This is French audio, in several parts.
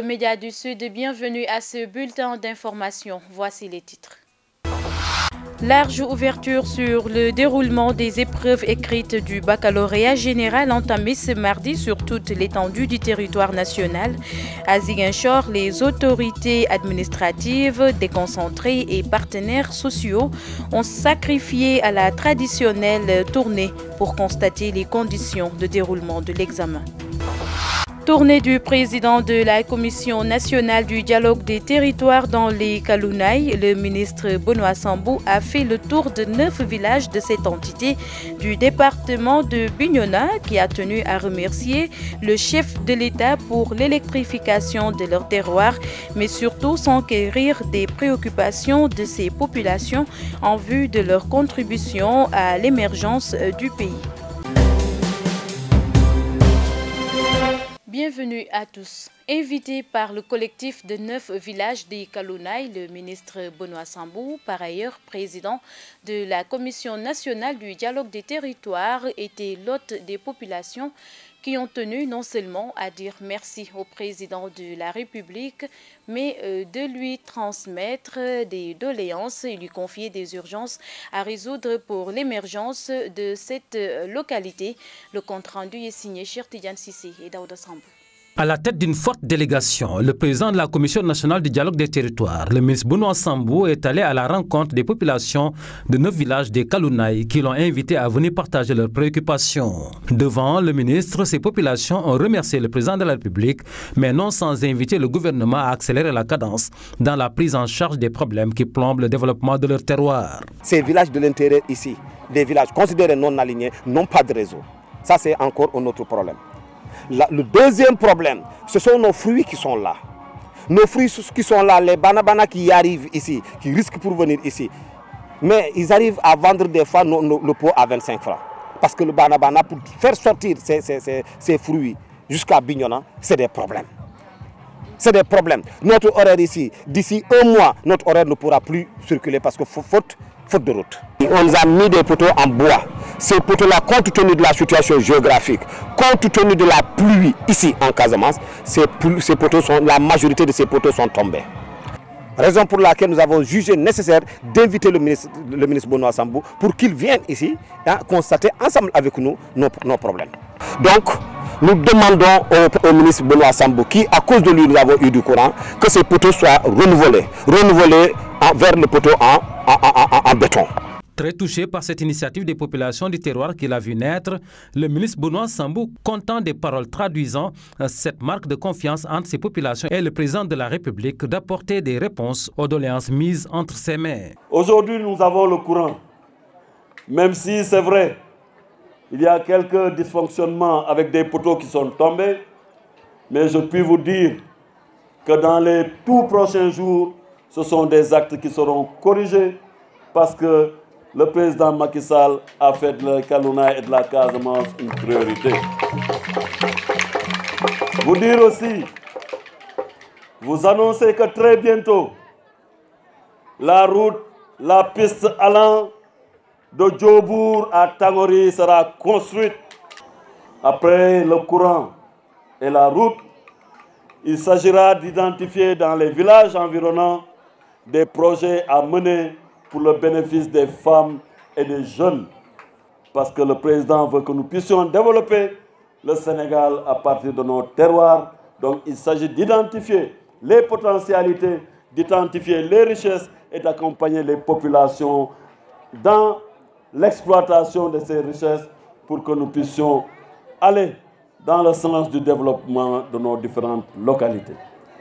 Médias du Sud, bienvenue à ce bulletin d'information. Voici les titres. Large ouverture sur le déroulement des épreuves écrites du baccalauréat général entamé ce mardi sur toute l'étendue du territoire national. À Ziguinchor, les autorités administratives, déconcentrées et partenaires sociaux ont sacrifié à la traditionnelle tournée pour constater les conditions de déroulement de l'examen. Tournée du président de la Commission nationale du dialogue des territoires dans les Kalounaï, le ministre Benoît Sambou a fait le tour de 9 villages de cette entité du département de Bignona qui a tenu à remercier le chef de l'État pour l'électrification de leur terroir, mais surtout s'enquérir des préoccupations de ces populations en vue de leur contribution à l'émergence du pays. Bienvenue à tous. Invité par le collectif de 9 villages des Kalounaï, le ministre Benoît Sambou, par ailleurs président de la Commission nationale du dialogue des territoires, était l'hôte des populations qui ont tenu non seulement à dire merci au président de la République, mais de lui transmettre des doléances et lui confier des urgences à résoudre pour l'émergence de cette localité. Le compte-rendu est signé Cheikh Tidiane Cissé et Daouda Sambou. À la tête d'une forte délégation, le président de la Commission nationale du dialogue des territoires, le ministre Benoît Sambou, est allé à la rencontre des populations de 9 villages des Kalounaï qui l'ont invité à venir partager leurs préoccupations. Devant le ministre, ces populations ont remercié le président de la République, mais non sans inviter le gouvernement à accélérer la cadence dans la prise en charge des problèmes qui plombent le développement de leur terroir. Ces villages de l'intérieur ici, des villages considérés non alignés, n'ont pas de réseau. Ça, c'est encore un autre problème. Le deuxième problème, ce sont nos fruits qui sont là. Nos fruits qui sont là, les banabana qui arrivent ici, qui risquent pour venir ici. Mais ils arrivent à vendre des fois le pot à 25 francs. Parce que le banabana, pour faire sortir ces fruits jusqu'à Bignona, c'est des problèmes. C'est des problèmes. Notre horaire ici, d'ici un mois, notre horaire ne pourra plus circuler parce que faute de route. On nous a mis des poteaux en bois. Ces poteaux-là, compte tenu de la situation géographique, compte tenu de la pluie ici en Casamance, ces poteaux la majorité de ces poteaux sont tombés. Raison pour laquelle nous avons jugé nécessaire d'inviter le ministre Benoît Sambou pour qu'il vienne ici constater ensemble avec nous nos problèmes. Donc, nous demandons au ministre Benoît Sambou, qui à cause de lui nous avons eu du courant, que ces poteaux soient renouvelés vers le poteau en béton. Très touché par cette initiative des populations du terroir qu'il a vu naître, le ministre Benoît Sambou, content des paroles traduisant cette marque de confiance entre ces populations et le président de la République d'apporter des réponses aux doléances mises entre ses mains. Aujourd'hui, nous avons le courant, même si c'est vrai, il y a quelques dysfonctionnements avec des poteaux qui sont tombés, mais je puis vous dire que dans les tout prochains jours, ce sont des actes qui seront corrigés parce que le président Macky Sall a fait de la Kalounaï et de la Casamance une priorité. Vous dire aussi, vous annoncez que très bientôt, la piste allant de Djobour à Tangori sera construite. Après le courant et la route, il s'agira d'identifier dans les villages environnants des projets à mener pour le bénéfice des femmes et des jeunes. Parce que le président veut que nous puissions développer le Sénégal à partir de nos terroirs. Donc il s'agit d'identifier les potentialités, d'identifier les richesses et d'accompagner les populations dans l'exploitation de ces richesses pour que nous puissions aller dans le sens du développement de nos différentes localités.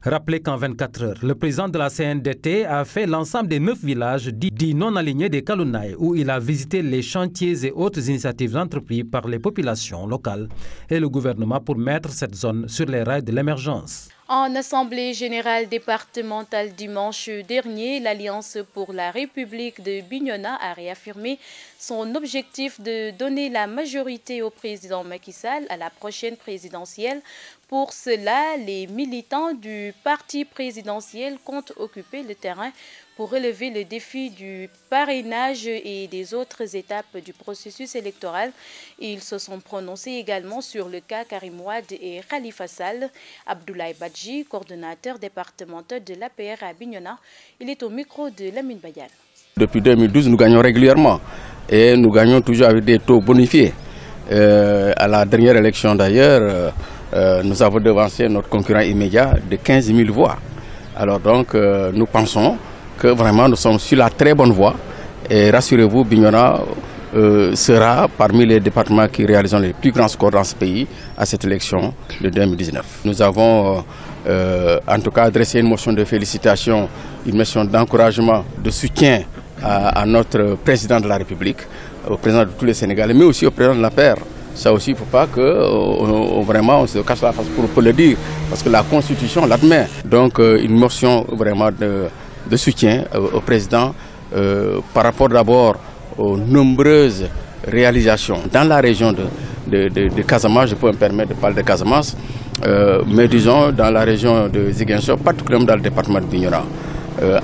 Rappelez qu'en 24 heures, le président de la CNDT a fait l'ensemble des 9 villages dits non alignés des Kalounaï, où il a visité les chantiers et autres initiatives entreprises par les populations locales et le gouvernement pour mettre cette zone sur les rails de l'émergence. En assemblée générale départementale dimanche dernier, l'Alliance pour la République de Bignona a réaffirmé son objectif de donner la majorité au président Macky Sall à la prochaine présidentielle Pour cela, les militants du parti présidentiel comptent occuper le terrain pour relever le défi du parrainage et des autres étapes du processus électoral. Ils se sont prononcés également sur le cas Karim Wade et Khalifa Sall. Abdoulaye Badji, coordonnateur départemental de l'APR à Bignona, il est au micro de Lamine Bayal. Depuis 2012, nous gagnons régulièrement et nous gagnons toujours avec des taux bonifiés. À la dernière élection d'ailleurs, nous avons devancé notre concurrent immédiat de 15 000 voix. Alors donc, nous pensons que vraiment nous sommes sur la très bonne voie. Et rassurez-vous, Bignona sera parmi les départements qui réalisent les plus grands scores dans ce pays à cette élection de 2019. Nous avons en tout cas adressé une motion de félicitations, une motion d'encouragement, de soutien à notre président de la République, au président de tous les Sénégalais, mais aussi au président de l'APR. Ça aussi, il ne faut pas que vraiment on se cache la face pour le dire, parce que la Constitution l'admet. Donc une motion vraiment de soutien au président par rapport d'abord aux nombreuses réalisations dans la région de Casamance. Je peux me permettre de parler de Casamance, mais disons dans la région de Ziguinchor, particulièrement dans le département de Bignona.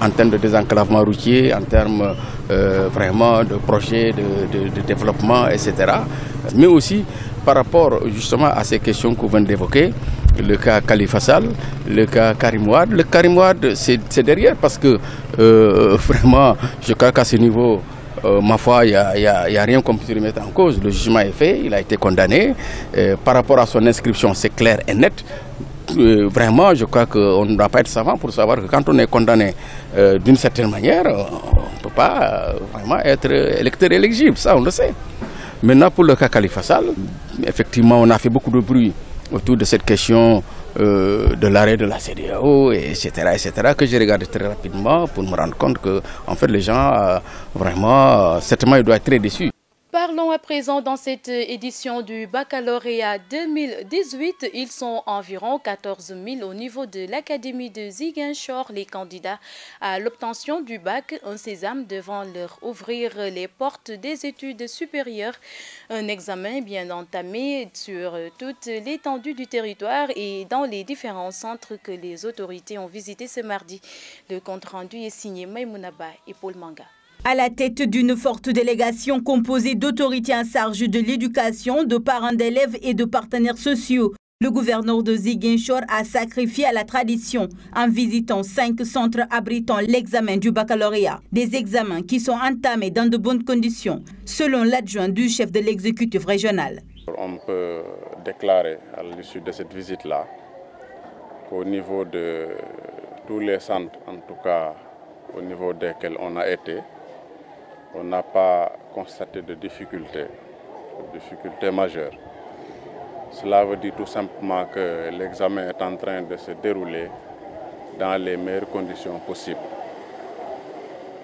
En termes de désenclavement routier, en termes vraiment de projets de développement, etc. Mais aussi par rapport justement à ces questions que vous venez d'évoquer, le cas Khalifa Sall, le cas Karim Wade. Le Karim Wade, c'est derrière parce que vraiment, je crois qu'à ce niveau, ma foi, il n'y a rien qu'on puisse remettre en cause. Le jugement est fait, il a été condamné. Par rapport à son inscription, c'est clair et net. Vraiment, je crois qu'on ne doit pas être savant pour savoir que quand on est condamné d'une certaine manière, on ne peut pas vraiment être électeur éligible, ça on le sait. Maintenant pour le cas Khalifa Sall, effectivement on a fait beaucoup de bruit autour de cette question de l'arrêt de la CEDEAO, etc., que j'ai regardé très rapidement pour me rendre compte que en fait les gens vraiment, certainement ils doivent être très déçus. Parlons à présent dans cette édition du baccalauréat 2018. Ils sont environ 14 000 au niveau de l'Académie de Ziguinchor, les candidats à l'obtention du bac, un sésame devant leur ouvrir les portes des études supérieures. Un examen bien entamé sur toute l'étendue du territoire et dans les différents centres que les autorités ont visités ce mardi. Le compte-rendu est signé Maïmounaba et Paul Manga. À la tête d'une forte délégation composée d'autorités en charge de l'éducation, de parents d'élèves et de partenaires sociaux, le gouverneur de Ziguinchor a sacrifié à la tradition en visitant 5 centres abritant l'examen du baccalauréat. Des examens qui sont entamés dans de bonnes conditions, selon l'adjoint du chef de l'exécutif régional. On peut déclarer à l'issue de cette visite-là qu'au niveau de tous les centres, en tout cas au niveau desquels on a été, on n'a pas constaté de difficultés majeures. Cela veut dire tout simplement que l'examen est en train de se dérouler dans les meilleures conditions possibles.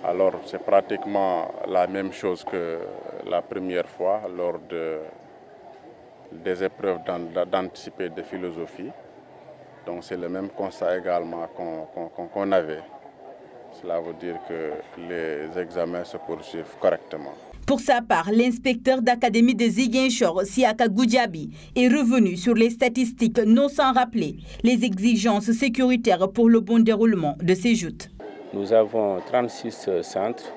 Alors c'est pratiquement la même chose que la première fois lors des épreuves d'anticipé de philosophie. Donc c'est le même constat également qu'on avait. Cela veut dire que les examens se poursuivent correctement. Pour sa part, l'inspecteur d'académie de Ziguinchor, Siaka Goudjabi, est revenu sur les statistiques, non sans rappeler les exigences sécuritaires pour le bon déroulement de ces joutes. Nous avons 36 centres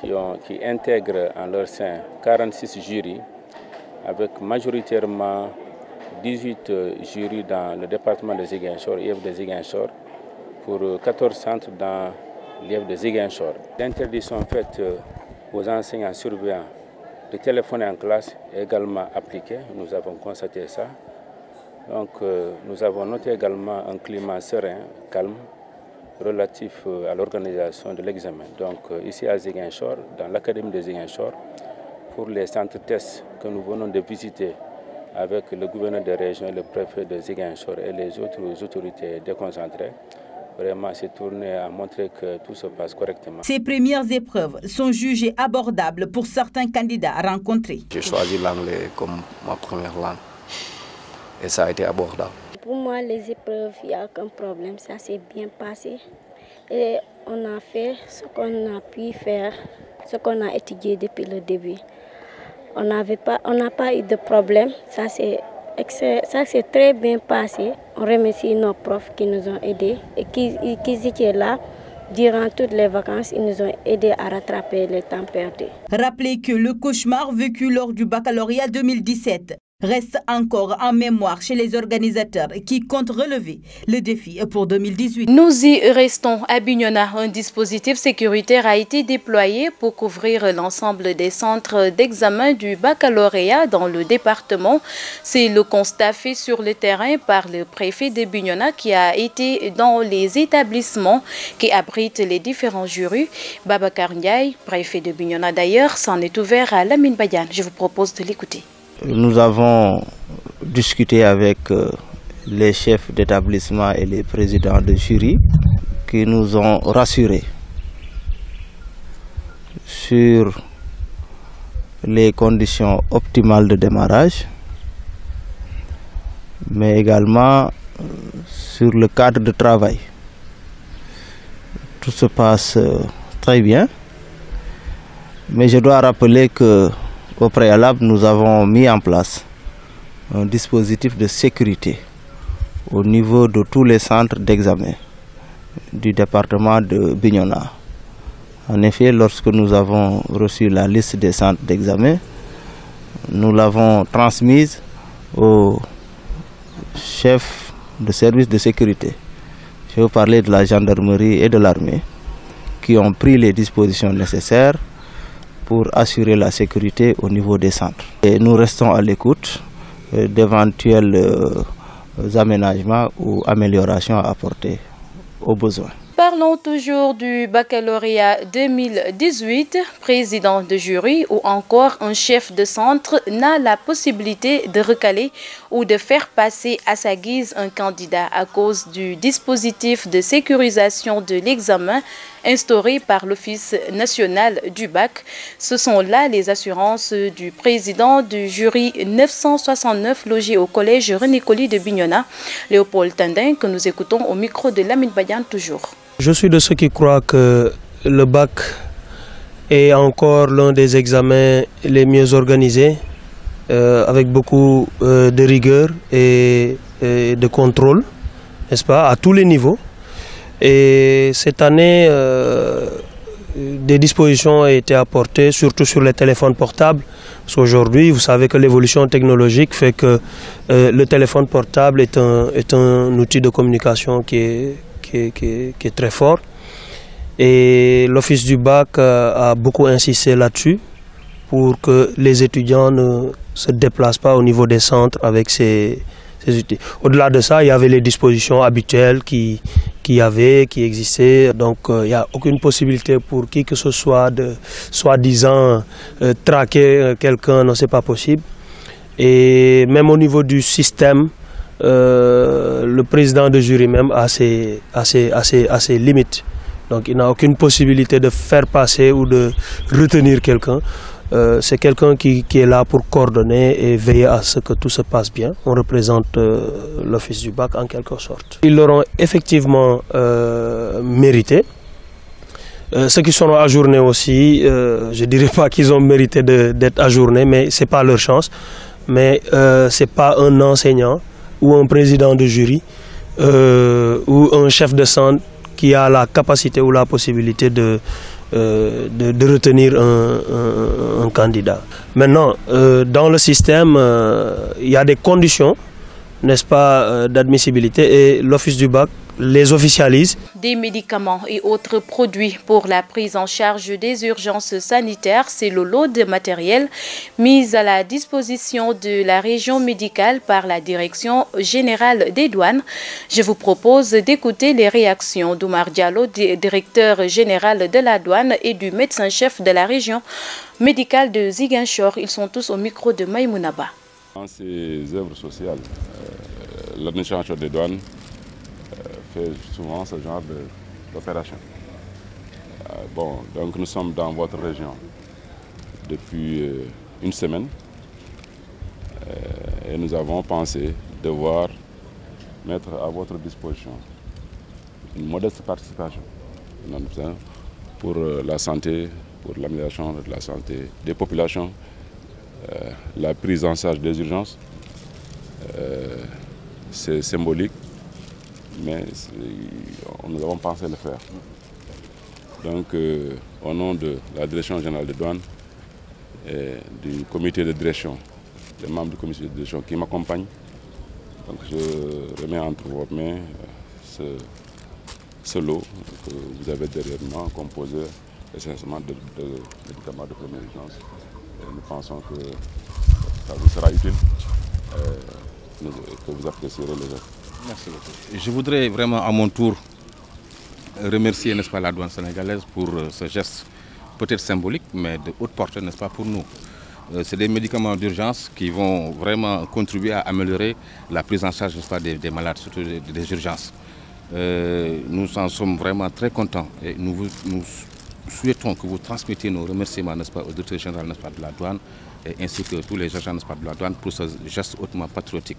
qui intègrent en leur sein 46 jurys, avec majoritairement 18 jurys dans le département de Ziguinchor, IEF de Ziguinchor, pour 14 centres dans l'IEF de Ziguinchor. L'interdiction faite aux enseignants surveillants de téléphoner en classe est également appliquée. Nous avons constaté ça. Donc nous avons noté également un climat serein, calme, relatif à l'organisation de l'examen. Donc ici à Ziguinchor, dans l'académie de Ziguinchor, pour les centres tests que nous venons de visiter avec le gouverneur de région, le préfet de Ziguinchor et les autres autorités déconcentrées, vraiment s'est tourné à montrer que tout se passe correctement. Ces premières épreuves sont jugées abordables pour certains candidats rencontrés. J'ai choisi l'anglais comme ma première langue et ça a été abordable. Pour moi, les épreuves, il n'y a aucun problème, ça s'est bien passé. Et on a fait ce qu'on a pu faire, ce qu'on a étudié depuis le début. On n'a pas eu de problème, ça s'est Ça s'est très bien passé. On remercie nos profs qui nous ont aidés et qui étaient là durant toutes les vacances. Ils nous ont aidés à rattraper le temps perdu. Rappelez que le cauchemar vécu lors du baccalauréat 2017 reste encore en mémoire chez les organisateurs qui comptent relever le défi pour 2018. Nous y restons à Bignona. Un dispositif sécuritaire a été déployé pour couvrir l'ensemble des centres d'examen du baccalauréat dans le département. C'est le constat fait sur le terrain par le préfet de Bignona qui a été dans les établissements qui abritent les différents jurys. Babacar Ndiaye, préfet de Bignona d'ailleurs, s'en est ouvert à Lamine Badiane. Je vous propose de l'écouter. Nous avons discuté avec les chefs d'établissement et les présidents de jury qui nous ont rassurés sur les conditions optimales de démarrage, mais également sur le cadre de travail. Tout se passe très bien, mais je dois rappeler que au préalable, nous avons mis en place un dispositif de sécurité au niveau de tous les centres d'examen du département de Bignona. En effet, lorsque nous avons reçu la liste des centres d'examen, nous l'avons transmise au chef de service de sécurité. Je veux parler de la gendarmerie et de l'armée qui ont pris les dispositions nécessaires pour assurer la sécurité au niveau des centres. Et nous restons à l'écoute d'éventuels aménagements ou améliorations à apporter aux besoins. Parlons toujours du baccalauréat 2018. Président de jury ou encore un chef de centre n'a la possibilité de recaler ou de faire passer à sa guise un candidat à cause du dispositif de sécurisation de l'examen instauré par l'Office national du bac. Ce sont là les assurances du président du jury 969 logé au collège René Coly de Bignona, Léopold Tandin, que nous écoutons au micro de Lamine Badiane toujours. Je suis de ceux qui croient que le bac est encore l'un des examens les mieux organisés, avec beaucoup de rigueur et de contrôle, n'est-ce pas, à tous les niveaux. Et cette année, des dispositions ont été apportées, surtout sur les téléphones portables. Parce qu'aujourd'hui, vous savez que l'évolution technologique fait que le téléphone portable est un outil de communication qui est très fort. Et l'Office du bac a beaucoup insisté là-dessus pour que les étudiants ne se déplacent pas au niveau des centres avec ces outils. Au-delà de ça, il y avait les dispositions habituelles qui existaient. Donc il n'y a aucune possibilité pour qui que ce soit de soi-disant traquer quelqu'un, non, c'est pas possible. Et même au niveau du système, le président de jury même a ses limites. Donc il n'a aucune possibilité de faire passer ou de retenir quelqu'un. C'est quelqu'un qui est là pour coordonner et veiller à ce que tout se passe bien. On représente l'Office du bac en quelque sorte. Ils l'auront effectivement mérité. Ceux qui seront ajournés aussi, je ne dirais pas qu'ils ont mérité d'être ajournés, mais ce n'est pas leur chance. Mais ce n'est pas un enseignant ou un président de jury ou un chef de centre qui a la capacité ou la possibilité de retenir un candidat. Maintenant, dans le système, il y a des conditions, n'est-ce pas, d'admissibilité et l'Office du bac les officialise. Des médicaments et autres produits pour la prise en charge des urgences sanitaires, c'est le lot de matériel mis à la disposition de la région médicale par la Direction générale des douanes. Je vous propose d'écouter les réactions d'Oumar Diallo, directeur général de la douane, et du médecin-chef de la région médicale de Ziguinchor. Ils sont tous au micro de Maïmounaba. Dans ces œuvres sociales, l'administration des douanes fait souvent ce genre d'opération. Donc nous sommes dans votre région depuis une semaine et nous avons pensé devoir mettre à votre disposition une modeste participation pour la santé, pour l'amélioration de la santé des populations, la prise en charge des urgences c'est symbolique, mais nous avons pensé le faire. Donc, au nom de la Direction générale de douane et du comité de direction, les membres du comité de direction qui m'accompagnent, donc je remets entre vos mains ce lot que vous avez derrière moi, composé essentiellement de médicaments de première urgence. Et nous pensons que ça vous sera utile et que vous apprécierez les gestes. Merci beaucoup. Je voudrais vraiment à mon tour remercier, n'est-ce pas, la douane sénégalaise pour ce geste peut-être symbolique, mais de haute portée, n'est-ce pas, pour nous. C'est des médicaments d'urgence qui vont vraiment contribuer à améliorer la prise en charge, n'est-ce pas, des malades, surtout des urgences. Nous en sommes vraiment très contents et nous souhaitons que vous transmettiez nos remerciements, n'est-ce pas, au directeur général, n'est-ce pas, de la douane et ainsi que tous les agents, n'est-ce pas, de la douane pour ce geste hautement patriotique.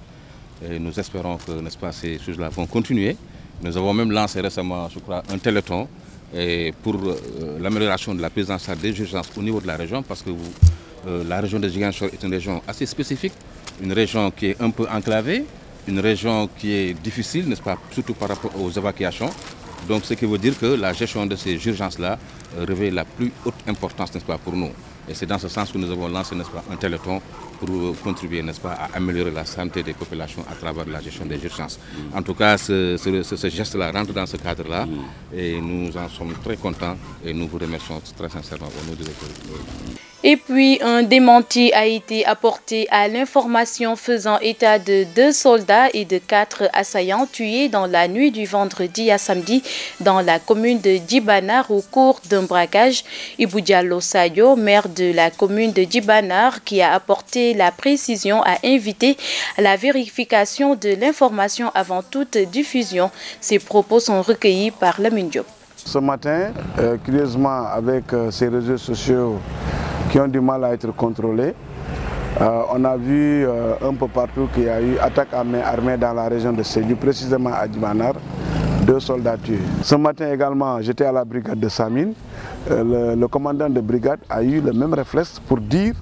Et nous espérons que, n'est-ce pas, ces choses-là vont continuer. Nous avons même lancé récemment, je crois, un téléthon pour l'amélioration de la prise en charge des urgences au niveau de la région, parce que la région de Ziguinchor est une région assez spécifique, une région qui est un peu enclavée, une région qui est difficile, n'est-ce pas, surtout par rapport aux évacuations. Donc ce qui veut dire que la gestion de ces urgences-là revêt la plus haute importance, n'est-ce pas, pour nous. Et c'est dans ce sens que nous avons lancé, n'est-ce pas, un téléthon pour contribuer, n'est-ce pas, à améliorer la santé des populations à travers la gestion des urgences. En tout cas, ce geste-là rentre dans ce cadre-là et nous en sommes très contents et nous vous remercions très sincèrement au nom de l'État. Et puis, un démenti a été apporté à l'information faisant état de 2 soldats et de 4 assaillants tués dans la nuit du vendredi à samedi dans la commune de Djibanar au cours d'un braquage. Ibou Diallo Sayo, maire de la commune de Djibanar, qui a apporté la précision, a invité à la vérification de l'information avant toute diffusion. Ces propos sont recueillis par Lamine Diop. Ce matin, curieusement, avec ces réseaux sociaux qui ont du mal à être contrôlés, on a vu un peu partout qu'il y a eu attaque à main armée dans la région de Sédhiou, précisément à Djibanar, 2 soldats tués. Ce matin également, j'étais à la brigade de Samine. Le commandant de brigade a eu le même réflexe pour dire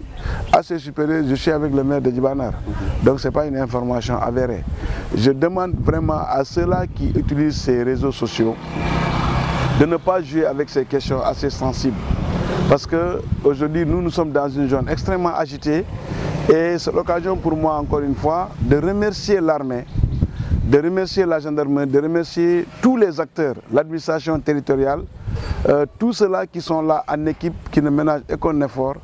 à ses supérieurs, je suis avec le maire de Djibanar. Donc ce n'est pas une information avérée. Je demande vraiment à ceux-là qui utilisent ces réseaux sociaux de ne pas jouer avec ces questions assez sensibles. Parce qu'aujourd'hui, nous sommes dans une zone extrêmement agitée et c'est l'occasion pour moi, encore une fois, de remercier l'armée, de remercier la gendarmerie, de remercier tous les acteurs, l'administration territoriale, tous ceux-là qui sont là en équipe, qui ne ménagent aucun effort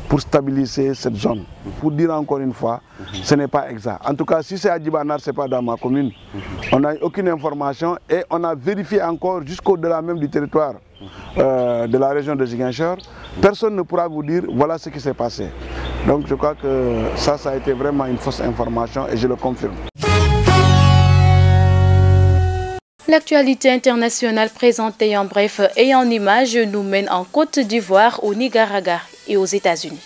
pour stabiliser cette zone. Pour dire encore une fois, ce n'est pas exact. En tout cas, si c'est à Djibanar, ce n'est pas dans ma commune. On n'a aucune information et on a vérifié encore jusqu'au-delà même du territoire de la région de Ziguinchor. Personne ne pourra vous dire voilà ce qui s'est passé. Donc je crois que ça a été vraiment une fausse information et je le confirme. L'actualité internationale présentée en bref et en images nous mène en Côte d'Ivoire, au Nicaragua et aux États-Unis.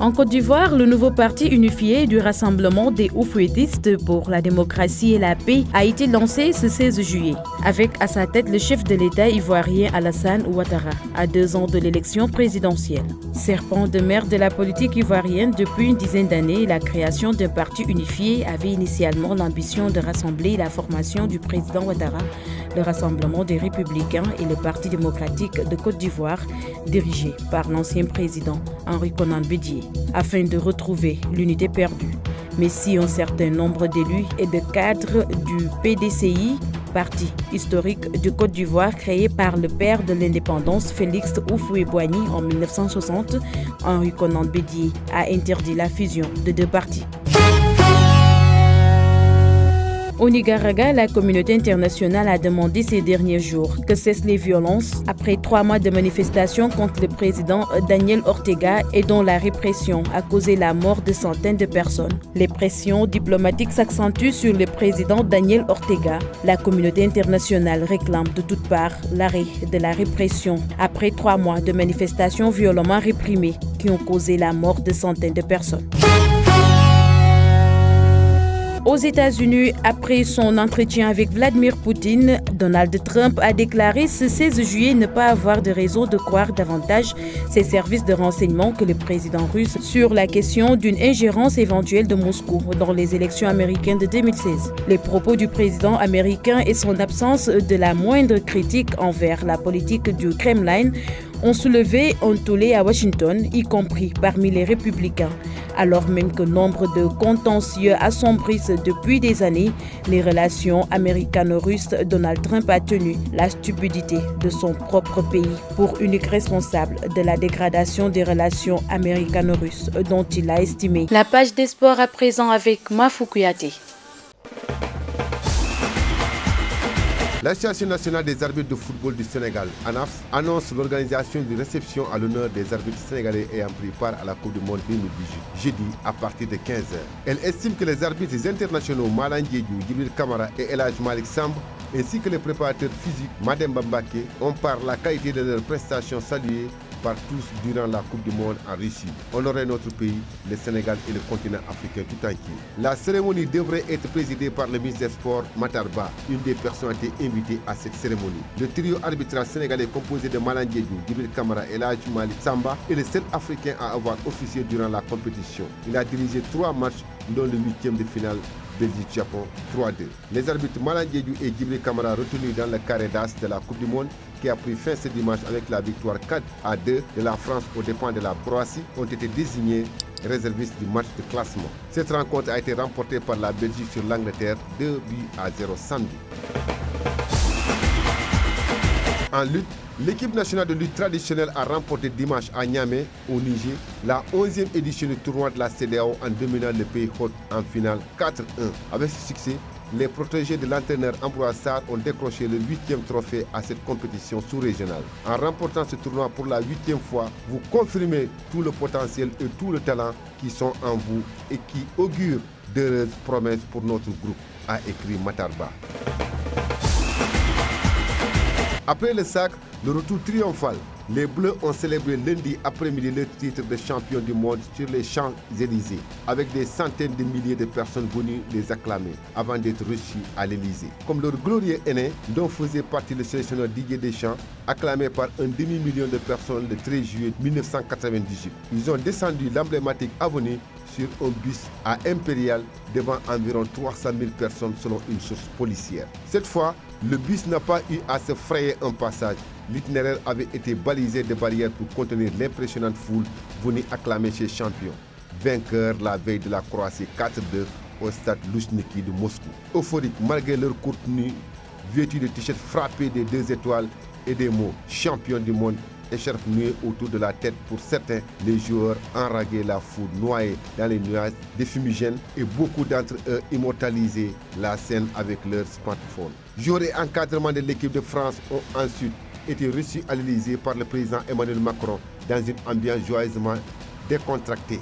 En Côte d'Ivoire, le nouveau parti unifié du Rassemblement des Oufouettistes pour la démocratie et la paix a été lancé ce 16 juillet, avec à sa tête le chef de l'État ivoirien Alassane Ouattara, à 2 ans de l'élection présidentielle. Serpent de mer de la politique ivoirienne depuis une dizaine d'années, la création d'un parti unifié avait initialement l'ambition de rassembler la formation du président Ouattara, le Rassemblement des Républicains et le Parti démocratique de Côte d'Ivoire, dirigé par l'ancien président Henri Konan Bédié, afin de retrouver l'unité perdue. Mais si un certain nombre d'élus et de cadres du PDCI, parti historique de Côte d'Ivoire créé par le père de l'indépendance Félix Houphouët-Boigny en 1960, Henri Konan Bédié a interdit la fusion de 2 partis. Au Nicaragua, la communauté internationale a demandé ces derniers jours que cessent les violences après 3 mois de manifestations contre le président Daniel Ortega et dont la répression a causé la mort de centaines de personnes. Les pressions diplomatiques s'accentuent sur le président Daniel Ortega. La communauté internationale réclame de toutes parts l'arrêt de la répression après 3 mois de manifestations violemment réprimées qui ont causé la mort de centaines de personnes. Aux États-Unis, après son entretien avec Vladimir Poutine, Donald Trump a déclaré ce 16 juillet ne pas avoir de raison de croire davantage ses services de renseignement que le président russe sur la question d'une ingérence éventuelle de Moscou dans les élections américaines de 2016. Les propos du président américain et son absence de la moindre critique envers la politique du Kremlin ont soulevé un tollé à Washington, y compris parmi les républicains. Alors même que nombre de contentieux assombrissent depuis des années les relations américano-russes, Donald Trump a tenu la stupidité de son propre pays pour unique responsable de la dégradation des relations américano-russes dont il a estimé. La page des sports à présent avec Mafou Kouyaté. L'Association nationale des arbitres de football du Sénégal, ANAF, annonce l'organisation d'une réception à l'honneur des arbitres sénégalais ayant pris part à la Coupe du Monde 2018, jeudi à partir de 15h. Elle estime que les arbitres internationaux Malang Diédhiou, Djibril Kamara et El Hadj Malick Samb, ainsi que les préparateurs physiques Mademba Mbaké, ont par la qualité de leurs prestations saluées par tous durant la Coupe du Monde en Russie. Honorer notre pays, le Sénégal et le continent africain tout entier. La cérémonie devrait être présidée par le ministre des Sports, Matar Ba, une des personnalités invitées à cette cérémonie. Le trio arbitral sénégalais composé de Malang Diédhiou, Djibril Kamara et El Hadj Malick Samb est le seul Africain à avoir officié durant la compétition. Il a dirigé 3 matchs dont le 8e de finale Belgique-Japon 3-2. Les arbitres Malang Diédhiou et Djibril Kamara retenus dans le carré d'as de la Coupe du Monde qui a pris fin ce dimanche avec la victoire 4-2 de la France aux dépens de la Croatie ont été désignés réservistes du match de classement. Cette rencontre a été remportée par la Belgique sur l'Angleterre 2-0 samedi. En lutte, l'équipe nationale de lutte traditionnelle a remporté dimanche à Niamey, au Niger, la 11e édition du tournoi de la CEDEAO en dominant le pays hôte en finale 4-1. Avec ce succès, les protégés de l'entraîneur Ambroise Sarr ont décroché le 8e trophée à cette compétition sous-régionale. En remportant ce tournoi pour la 8e fois, vous confirmez tout le potentiel et tout le talent qui sont en vous et qui augurent d'heureuses promesses pour notre groupe, a écrit Matar Ba. Après le sacre, le retour triomphal, les Bleus ont célébré lundi après-midi le titre de champion du monde sur les Champs-Élysées, avec des centaines de milliers de personnes venues les acclamer avant d'être reçus à l'Élysée. Comme leur glorieux aîné, dont faisait partie le sélectionneur Didier Deschamps, acclamé par un demi-million de personnes le 13 juillet 1998. Ils ont descendu l'emblématique avenue sur un bus à Impérial devant environ 300 000 personnes selon une source policière. Cette fois, le bus n'a pas eu à se frayer un passage. L'itinéraire avait été balisé de barrières pour contenir l'impressionnante foule venue acclamer ses champions. Vainqueurs la veille de la Croatie 4-2 au stade Loujniki de Moscou. Euphoriques malgré leur courte tenue, vêtus de t-shirts frappés des 2 étoiles et des mots « champion du monde », écharpe nouée autour de la tête pour certains, les joueurs enraguaient la foule noyée dans les nuages des fumigènes et beaucoup d'entre eux immortalisaient la scène avec leur smartphone. Joueurs et encadrement de l'équipe de France ont ensuite été reçus à l'Élysée par le président Emmanuel Macron dans une ambiance joyeusement décontractée.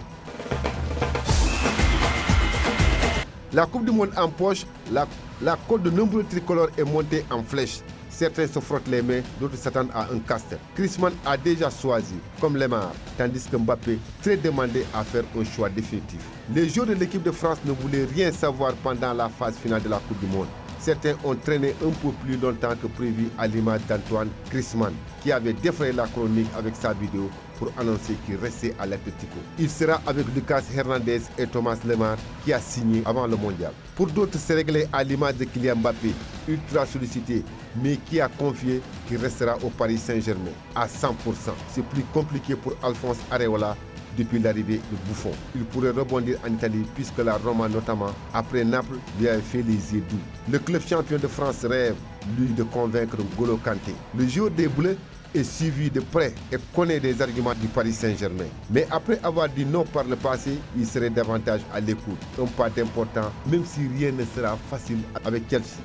La Coupe du Monde en poche, la côte de nombreux tricolores est montée en flèche. Certains se frottent les mains, d'autres s'attendent à un caster. Griezmann a déjà choisi, comme Lemar, tandis que Mbappé, très demandé à faire un choix définitif. Les joueurs de l'équipe de France ne voulaient rien savoir pendant la phase finale de la Coupe du Monde. Certains ont traîné un peu plus longtemps que prévu à l'image d'Antoine Griezmann, qui avait défrayé la chronique avec sa vidéo pour annoncer qu'il restait à l'Atlético. Il sera avec Lucas Hernandez et Thomas Lemar qui a signé avant le mondial. Pour d'autres, c'est réglé à l'image de Kylian Mbappé, ultra sollicité, mais qui a confié qu'il restera au Paris Saint-Germain à 100%. C'est plus compliqué pour Alphonse Areola depuis l'arrivée de Buffon. Il pourrait rebondir en Italie puisque la Roma notamment, après Naples, lui avait fait les yeux doux. Le club champion de France rêve, lui, de convaincre N'Golo Kanté. Le joueur des Bleus est suivi de près et connaît des arguments du Paris Saint-Germain. Mais après avoir dit non par le passé, il serait davantage à l'écoute. Un pas important, même si rien ne sera facile avec Chelsea.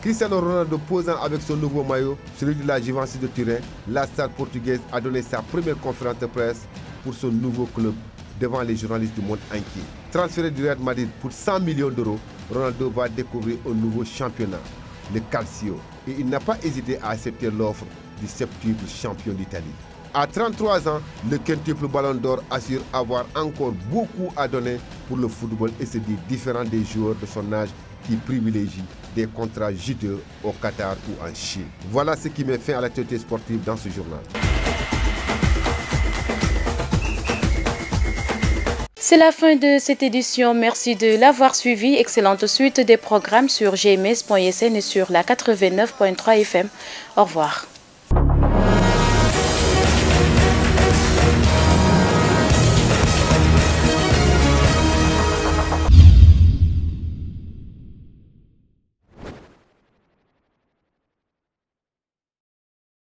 Cristiano Ronaldo posant avec son nouveau maillot, celui de la Juventus de Turin, la star portugaise a donné sa première conférence de presse pour son nouveau club devant les journalistes du monde entier. Transféré du Real Madrid pour 100 millions d'euros, Ronaldo va découvrir un nouveau championnat, le Calcio. Et il n'a pas hésité à accepter l'offre du septuple champion d'Italie. À 33 ans, le quintuple Ballon d'Or assure avoir encore beaucoup à donner pour le football et se dit différent des joueurs de son âge qui privilégient des contrats juteux au Qatar ou en Chine. Voilà ce qui met fin à l'actualité sportive dans ce journal. C'est la fin de cette édition. Merci de l'avoir suivi. Excellente suite des programmes sur gms.sn et sur la 89.3 FM. Au revoir.